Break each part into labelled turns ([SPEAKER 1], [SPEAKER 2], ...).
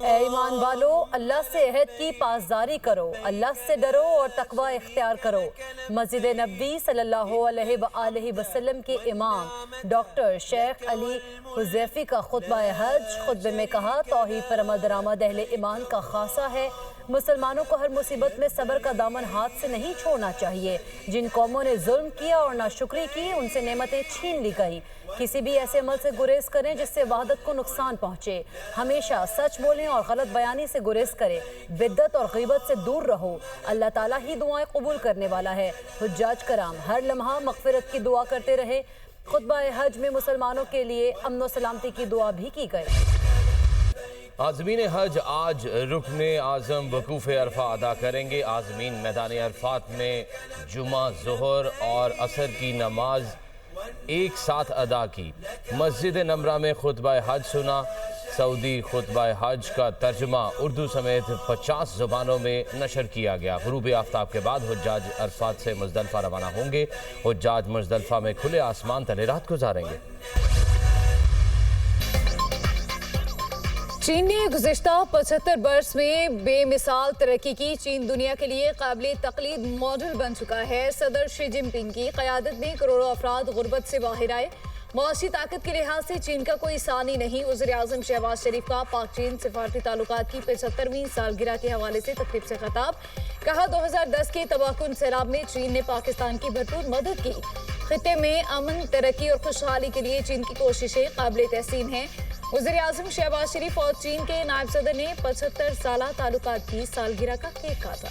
[SPEAKER 1] ऐ ईमान वालो, अल्लाह से अहद की पासदारी करो, अल्लाह से डरो और तकवा इख्तियार करो। मस्जिद नबी सल्लल्लाहु अलैहि वसल्लम के इमाम डॉक्टर शेख अली हुज़ैफ़ी का खुतबा हज। खुतबे में कहा, तौहीद पर अमल दरामद अहले ईमान का खासा है। मुसलमानों को हर मुसीबत में सब्र का दामन हाथ से नहीं छोड़ना चाहिए। जिन कौमों ने जुल्म किया और नाशुक्री की, उनसे नेमतें छीन ली गई। किसी भी ऐसे अमल से गुरेज करें जिससे वहदत को नुकसान पहुँचे। हमेशा सच बोलें और गलत बयानी से गुरेज करें। बिद्दत और गीबत से दूर रहो। अल्लाह ताला ही दुआएं कबूल करने वाला है। हुज्जाज कराम हर लम्हा मग़फ़िरत की दुआ करते रहे। खुतबा हज में मुसलमानों के लिए अमन व सलामती की दुआ भी की गई।
[SPEAKER 2] आज़मीन हज आज रुकने आज़म वकूफ़ अरफा अदा करेंगे। आज़मीन मैदान अरफात में जुमा, ज़ोहर और असर की नमाज एक साथ अदा की। मस्जिद नमरा में खुतबा हज सुना। सऊदी खुतबा हज का तर्जुमा उर्दू समेत 50 ज़ुबानों में नशर किया गया। ग़ुरूब आफ्ताब के बाद हुज्जाज अरफात से मुज़दलिफ़ा रवाना होंगे। हुज्जाज मुज़दलिफ़ा में खुले आसमान तले रात गुजारेंगे।
[SPEAKER 1] चीन ने गुज़िश्ता 75 बरस में बेमिसाल तरक्की की। चीन दुनिया के लिए काबिल तक़लीद मॉडल बन चुका है। सदर शी जिनपिंग की क़यादत में करोड़ों अफराद गुर्बत से बाहर आए। मुआशी ताकत के लिहाज से चीन का कोई सानी नहीं। वज़ीर-ए-आज़म शहबाज शरीफ का पाक चीन सिफारती ताल्लुकात की 75वीं सालगिरह के हवाले से तकरीब से खिताब। कहा, 2010 के तबाहकुन सैलाब में चीन ने पाकिस्तान की भरपूर मदद की। खित्ते में अमन, तरक्की और खुशहाली के लिए चीन की कोशिशें काबिल तहसीन हैं। वज़ीर-ए-आज़म शहबाज शरीफ और चीन के नायब सदर ने 75 साला ताल्लुकात की सालगिरह का केक काटा।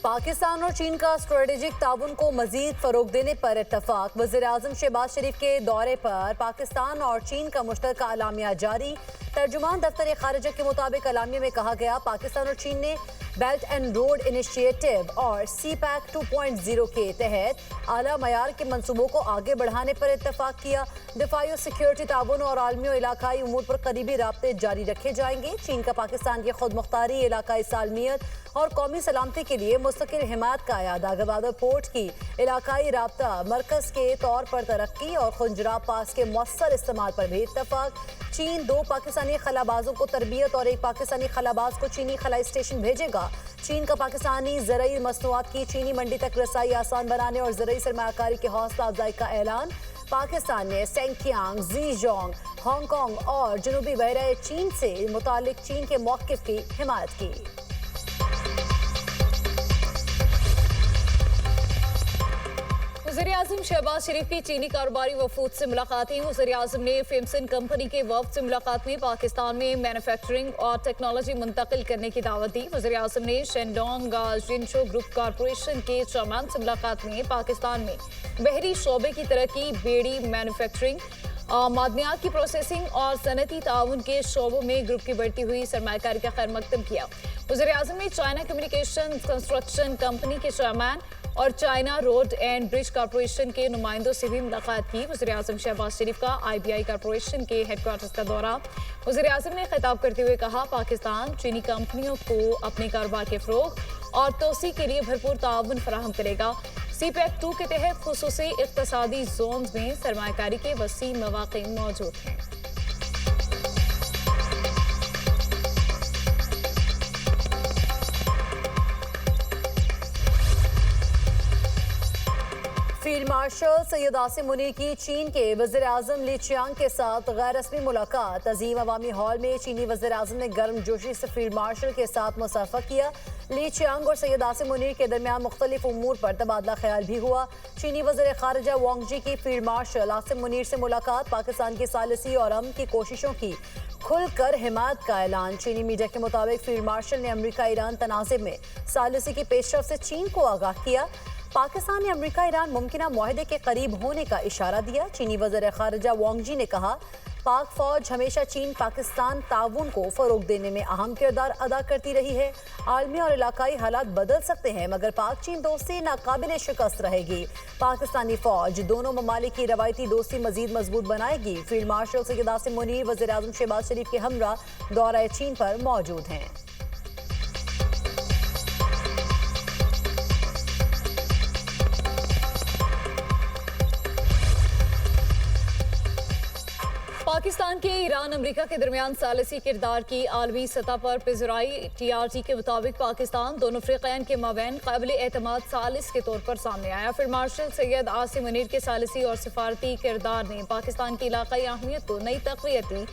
[SPEAKER 1] पाकिस्तान और चीन का स्ट्रेटेजिक ताउन को मजीद फरोग देने पर इत्तफाक। वज़ीर-ए-आज़म शहबाज शरीफ के दौरे पर पाकिस्तान और चीन का मुश्तरका एलामिया जारी। तर्जुमान दफ्तर खारिजा के मुताबिक एलामिया में कहा गया, पाकिस्तान और चीन ने बेल्ट एंड रोड इनिशिएटिव और CPEC 2.0 के तहत आला मयार के मंसूबों को आगे बढ़ाने पर इत्तफाक किया। दिफाई और सिक्योरिटी ताउन और आलमी और इलाकाई उमूर पर करीबी राब्ते जारी रखे जाएंगे। चीन का पाकिस्तान की खुद मुख्तारी, इलाकाई सालमियत और कौमी सलामती के लिए मुस्तकिल हिमायत का याद। गवादर पोर्ट की इलाकाई राब्ता मरकज़ के तौर पर तरक्की और खुंजरा पास के मौसर इस्तेमाल पर भी इत्तफाक। चीन 2 पाकिस्तानी खलाबाजों को तरबियत और 1 पाकिस्तानी खलाबाज को चीनी खलाई स्टेशन भेजेगा। चीन का पाकिस्तानी ज़रई मसनूआत की चीनी मंडी तक रसाई आसान बनाने और ज़रई सरमायाकारी की हौसला अफजाई का ऐलान। पाकिस्तान ने सेंकियांग, ज़ीजोंग, हांगकांग और जनूबी बहरा चीन से मुतालिक चीन के मौक़िफ़ की हिमायत की। वज़ीर-ए-आज़म शहबाज शरीफ की चीनी कारोबारी वफूद से मुलाकात हुई। वज़ीर-ए-आज़म ने फेमसन कंपनी के वफ़द से मुलाकात में पाकिस्तान में मैन्युफैक्चरिंग और टेक्नोलॉजी मुंतकिल करने की दावत दी। वज़ीर-ए-आज़म ने शेंडोंग जिनशो ग्रुप कॉरपोरेशन के चेयरमैन से मुलाकात में पाकिस्तान में बहरी शोबे की तरक्की, बेड़ी मैन्युफैक्चरिंग, मादनियात की प्रोसेसिंग और सनती ताउन के शोबों में ग्रुप की बढ़ती हुई सरमायाकारी का खैर मकदम किया। वज़ीर-ए-आज़म ने चाइना कम्युनिकेशन कंस्ट्रक्शन कंपनी के चेयरमैन और China road and bridge corporation के नुमाइंदों से भी मुलाकात की। वज़ीर-ए-आज़म शहबाज शरीफ का IBI कॉरपोरेशन के हेडक्वार्टर्स का दौरा। वज़ीर-ए-आज़म ने खिताब करते हुए कहा, पाकिस्तान चीनी कंपनियों को अपने कारोबार के फ़रोग़ और तोसी के लिए भरपूर ताउन फराहम करेगा। CPEC 2 के तहत खुसूसी इक़्तिसादी जोन्स में सरमायाकारी के वसी मौक़े मौजूद हैं। फील्ड मार्शल सैयद आसिम मुनीर की चीन के वज़ीर-ए-आज़म ली चियांग के साथ गैर रस्मी मुलाकात। अजीम अवामी हॉल में चीनी वज़ीर-ए-आज़म ने गर्मजोशी से फील्ड मार्शल के साथ मुसाफा किया। ली चियांग और सैयद आसिम मुनीर के दरमियान मुख्तलिफ उमूर पर तबादला ख्याल भी हुआ। चीनी वज़ीर खारिजा वांग जी की फील्ड मार्शल आसिम मुनीर से मुलाकात। पाकिस्तान की सालिसी और अमन की कोशिशों की खुलकर हिमायत का ऐलान। चीनी मीडिया के मुताबिक फील्ड मार्शल ने अमरीका ईरान तनाज़ुर में सालिसी की पेशरफ से चीन को आगाह किया। पाकिस्तान ने अमरीका ईरान मुमकिना मुआहदे के करीब होने का इशारा दिया। चीनी वज़ीर खारिजा वांग जी ने कहा, पाक फौज हमेशा चीन पाकिस्तान ताउन को फ़रोग देने में अहम किरदार अदा करती रही है। आलमी और इलाकाई हालात बदल सकते हैं मगर पाक चीन दोस्ती नाकाबिल शिकस्त रहेगी। पाकिस्तानी फौज दोनों ममालिक की रवायती दोस्ती मजीद मजबूत बनाएगी। फील्ड मार्शल सैयद आसिम मुनीर वज़ीर-ए-आज़म शहबाज शरीफ के हमरा दौरा चीन पर मौजूद हैं।
[SPEAKER 3] पाकिस्तान के ईरान अमेरिका के दरमियान सालिसी किरदार की आलमी सतह पर पिजराई TRT के मुताबिक पाकिस्तान दोनों फ्रीकैन के माबैन काबिल एतमाद सालिस के तौर पर सामने आया। फील्ड मार्शल सैयद आसिम मुनीर के सालिसी और सिफारती किरदार ने पाकिस्तान की इलाकाई अहमियत को नई तक़वियत दी।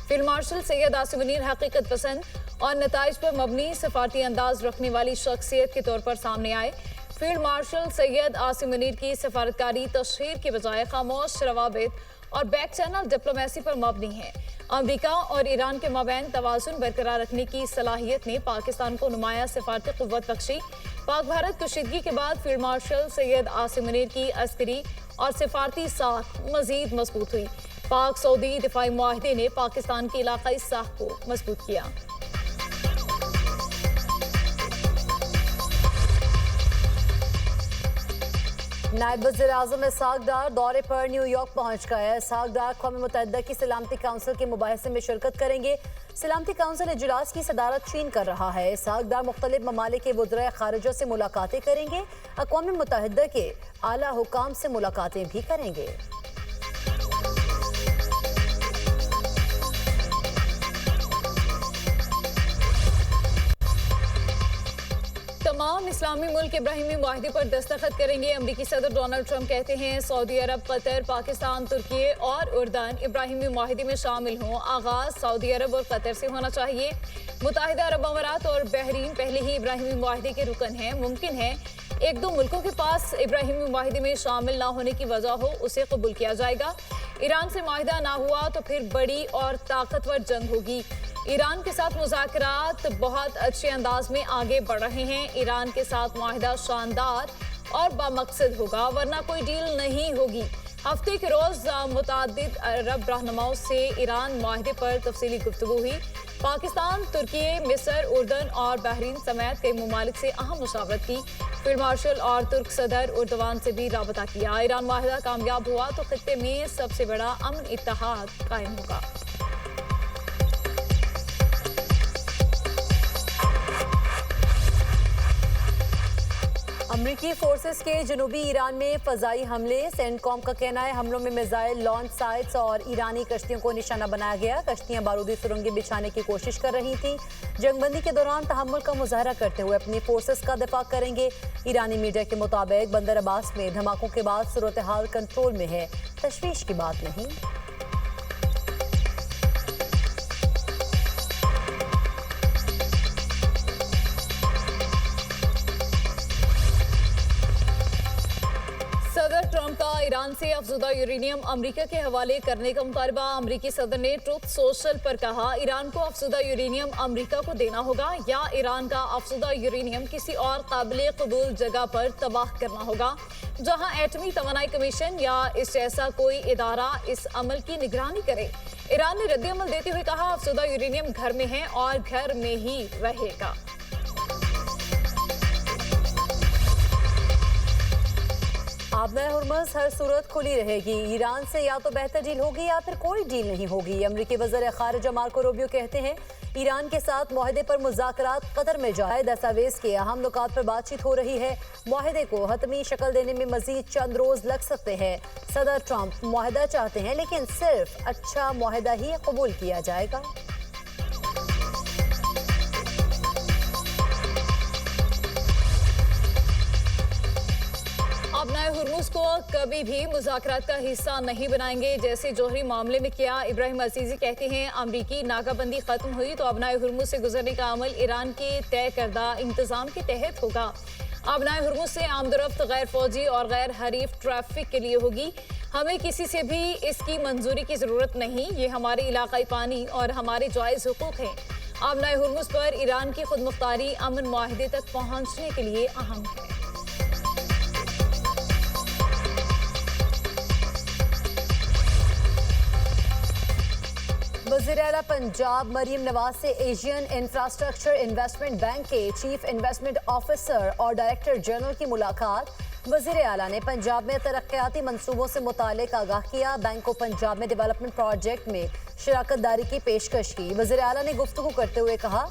[SPEAKER 3] फील्ड मार्शल सैयद आसिम मुनीर हकीकत पसंद और नताइज पर मबनी सिफारती अंदाज रखने वाली शख्सियत के तौर पर सामने आए। फील्ड मार्शल सैयद आसिम मुनीर की सफारतकारी तशहीर के बजाय खामोश रवाबित और बैक चैनल डिप्लोमेसी पर मबनी है। अमेरिका और ईरान के माबैन तवाज़ुन बरकरार रखने की सलाहियत ने पाकिस्तान को नुमाया सिफारती कुव्वत बख्शी। पाक भारत कशीदगी के बाद फील्ड मार्शल सैयद आसिम मुनीर की अस्करी और सिफारती साख मजीद मजबूत हुई। पाक सऊदी दिफाई मुआहदे ने पाकिस्तान की इलाकाई साख को मजबूत किया।
[SPEAKER 1] नायब वज़ीर-ए-आज़म इसहाक डार दौरे पर न्यूयॉर्क पहुंच गए। इसहाक डार अक़वाम मुत्तहिदा की सलामती काउंसिल के मुबाहिसे में शिरकत करेंगे। सलामती काउंसिल इजलास की सदारत चीन कर रहा है। इसहाक डार मुख्तलिफ ममालिक के वज़राए ख़ारिजा से मुलाकातें करेंगे। अक़वाम मुत्तहिदा के आला हुकाम से मुलाकातें भी करेंगे।
[SPEAKER 3] तमाम इस्लामी मुल्क इब्राहिमी मुआहदे पर दस्तखत करेंगे। अमरीकी सदर डोनाल्ड ट्रंप कहते हैं सऊदी अरब, कतर, पाकिस्तान, तुर्की और उर्दन इब्राहिमी मुआहदे में शामिल हों। आगाज सऊदी अरब और कतर से होना चाहिए। मुत्तहिदा अरब अमारात और बहरीन पहले ही इब्राहिमी मुआहदे के रुकन हैं। मुमकिन है एक दो मुल्कों के पास इब्राहिमी मुआहदे में शामिल ना होने की वजह हो, उसे कबूल किया जाएगा। ईरान से मुआहदा ना हुआ तो फिर बड़ी और ताकतवर जंग होगी। ईरान के साथ मुज़ाकरात बहुत अच्छे अंदाज में आगे बढ़ रहे हैं। ईरान के साथ मुआहदा शानदार और बामकसद होगा, वरना कोई डील नहीं होगी। हफ्ते के रोज मुतादिद अरब रहनुमाओं से ईरान मुआहदे पर तफसीली गुफ्तगू हुई। पाकिस्तान, तुर्की, मिस्र, उर्दन और बहरीन समेत कई ममालिक से अहम मुशावरत की। फील्ड मार्शल और तुर्क सदर उर्दवान से भी राबता किया। ईरान मुआहदा कामयाब हुआ तो खित्ते में सबसे बड़ा अमन इत्तेहाद कायम होगा।
[SPEAKER 1] अमरीकी फोर्सेस के जनूबी ईरान में फजाई हमले। सेंटकॉम का कहना है हमलों में मिसाइल लॉन्च साइट्स और ईरानी कश्तियों को निशाना बनाया गया। कश्तियां बारूदी सुरंगें बिछाने की कोशिश कर रही थीं। जंगबंदी के दौरान तहम्मुल का मुजाहरा करते हुए अपनी फोर्सेस का दिफा करेंगे। ईरानी मीडिया के मुताबिक बंदर अब्बास में धमाकों के बाद सूरत हाल कंट्रोल में है, तशवीश की बात नहीं।
[SPEAKER 3] सदर ट्रंप का ईरान से अफजुदा यूरेनियम अमेरिका के हवाले करने का मुतालबा। अमेरिकी सदर ने ट्रुथ सोशल पर कहा ईरान को अफजुदा यूरेनियम अमेरिका को देना होगा या ईरान का अफजुदा यूरेनियम किसी और काबिल कबूल जगह पर तबाह करना होगा जहां एटमी तवानाई कमीशन या इस जैसा कोई इदारा इस अमल की निगरानी करे। ईरान ने रद्द-ए-अमल देते हुए कहा अफजुदा यूरेनियम घर में है और घर में ही रहेगा।
[SPEAKER 1] आबनाए हुर्मुज़ हर सूरत खुली रहेगी। ईरान से या तो बेहतर डील होगी या फिर कोई डील नहीं होगी। अमरीकी वज़ीर ख़ारिजा मार्को रूबियो कहते हैं ईरान के साथ मुआहदे पर मुज़ाकरात कतर में जाए। दस्तावेज़ के अहम नुकात पर बातचीत हो रही है। मुआहदे को हतमी शक्ल देने में मज़ीद चंद रोज़ लग सकते हैं। सदर ट्रंप मुआहदा चाहते हैं लेकिन सिर्फ अच्छा मुआहदा ही कबूल किया जाएगा।
[SPEAKER 3] आबनाए हुर्मुज़ को कभी भी मुज़ाकरात का हिस्सा नहीं बनाएंगे, जैसे जोहरी मामले में किया। इब्राहिम अजीज़ी कहते हैं अमरीकी नाकाबंदी खत्म हुई तो आबनाए हुर्मुज़ से गुजरने का अमल ईरान के तय करदा इंतज़ाम के तहत होगा। आबनाए हुर्मुज़ से आमदरफ्त गैर फौजी और गैर हरीफ ट्रैफिक के लिए होगी। हमें किसी से भी इसकी मंजूरी की ज़रूरत नहीं। ये हमारे इलाकाई पानी और हमारे जायज़ हुकूक हैं। आबनाए हुर्मुज़ पर ईरान की खुद मुख्तारी अमन मुआहदे तक पहुँचने के लिए अहम है।
[SPEAKER 1] वज़ीर-ए-आला पंजाब मरीम नवाज से एशियन इंफ्रास्ट्रक्चर इन्वेस्टमेंट बैंक के चीफ इन्वेस्टमेंट ऑफिसर और डायरेक्टर जनरल की मुलाकात। वज़ीर-ए-आला ने पंजाब में तरक्याती मंसूबों से मुतालिक आगाह किया। बैंक को पंजाब में डेवलपमेंट प्रोजेक्ट में शराकत दारी की पेशकश की। वज़ीर-ए-आला ने गुफ्तगू करते हुए कहा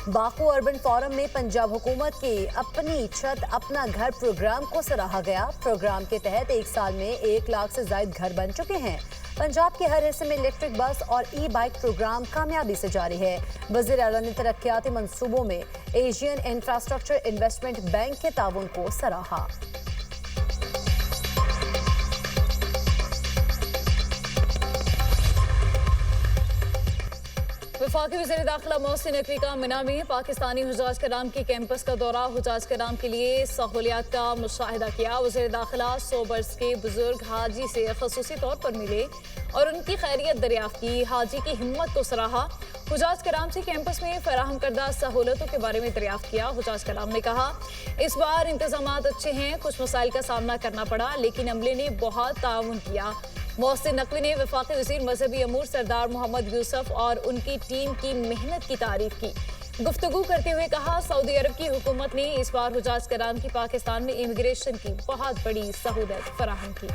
[SPEAKER 1] बाकू अर्बन फोरम में पंजाब हुकूमत के अपनी छत अपना घर प्रोग्राम को सराहा गया। प्रोग्राम के तहत 1 साल में 1 लाख से ज्यादा घर बन चुके हैं। पंजाब के हर हिस्से में इलेक्ट्रिक बस और ई बाइक प्रोग्राम कामयाबी से जारी है। वज़ीर आला ने तरक्याती मंसूबों में एशियन इंफ्रास्ट्रक्चर इन्वेस्टमेंट बैंक के ताउन को सराहा।
[SPEAKER 3] वफाकी वज़ीर दाखिला मोहसिन नकवी का मिना में पाकिस्तानी हुजाज कराम की कैंपस का दौरा, हुजाज कराम के लिए सहूलियात का मुशाहिदा किया। वज़ीर दाखिला 100 बरस के बुजुर्ग हाजी से खसूसी तौर पर मिले और उनकी खैरियत दरियाफ्त की। हाजी की हिम्मत को सराहा। हुजाज कराम से कैंपस में फराहम करदा सहूलतों के बारे में दरियाफ्त किया। हुजाज कराम ने कहा, इस बार इंतजामात अच्छे हैं, कुछ मसाइल का सामना करना पड़ा लेकिन अमले ने बहुत ताउन किया। मोहसिन नकवी ने वफाकी वज़ीर मजहबी अमूर सरदार मोहम्मद यूसुफ और उनकी टीम की मेहनत की तारीफ की। गुफ्तगू करते हुए कहा, सऊदी अरब की हुकूमत ने इस बार हुजाज कराम की पाकिस्तान में इमिग्रेशन की बहुत बड़ी सहूलत फराहम की।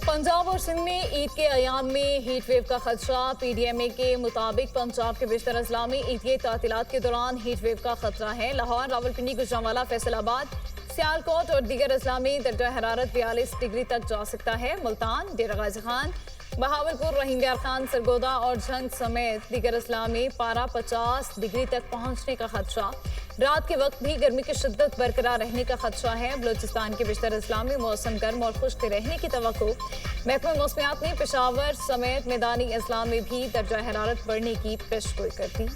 [SPEAKER 3] पंजाब और सिंध में ईद के अयाम में हीट वेव का खदशा। PDMA के मुताबिक पंजाब के बेशतर अजला में ईद के तातीलात के दौरान हीट वेव का खतरा है। लाहौर, रावलपिंडी, गुजरांवाला, फैसलाबाद, सियालकोट और दीगर अजला में दर्जा हरारत 42 डिग्री तक जा सकता है। मुल्तान, डेरा गाजी खान, बहावलपुर, रहीम यार खान, सरगोदा और झंग समेत दीगर अजला में पारा 50 डिग्री तक पहुंचने का खदशा। रात के वक्त भी गर्मी की शिद्दत बरकरार रहने का खदशा है। बलूचिस्तान के बेशतर अजला में मौसम गर्म और खुश्क रहने की तवक्को। महकमा मौसमियात ने पेशावर समेत मैदानी अजला में भी दर्जा हरारत बढ़ने की पेशगोई कर दी।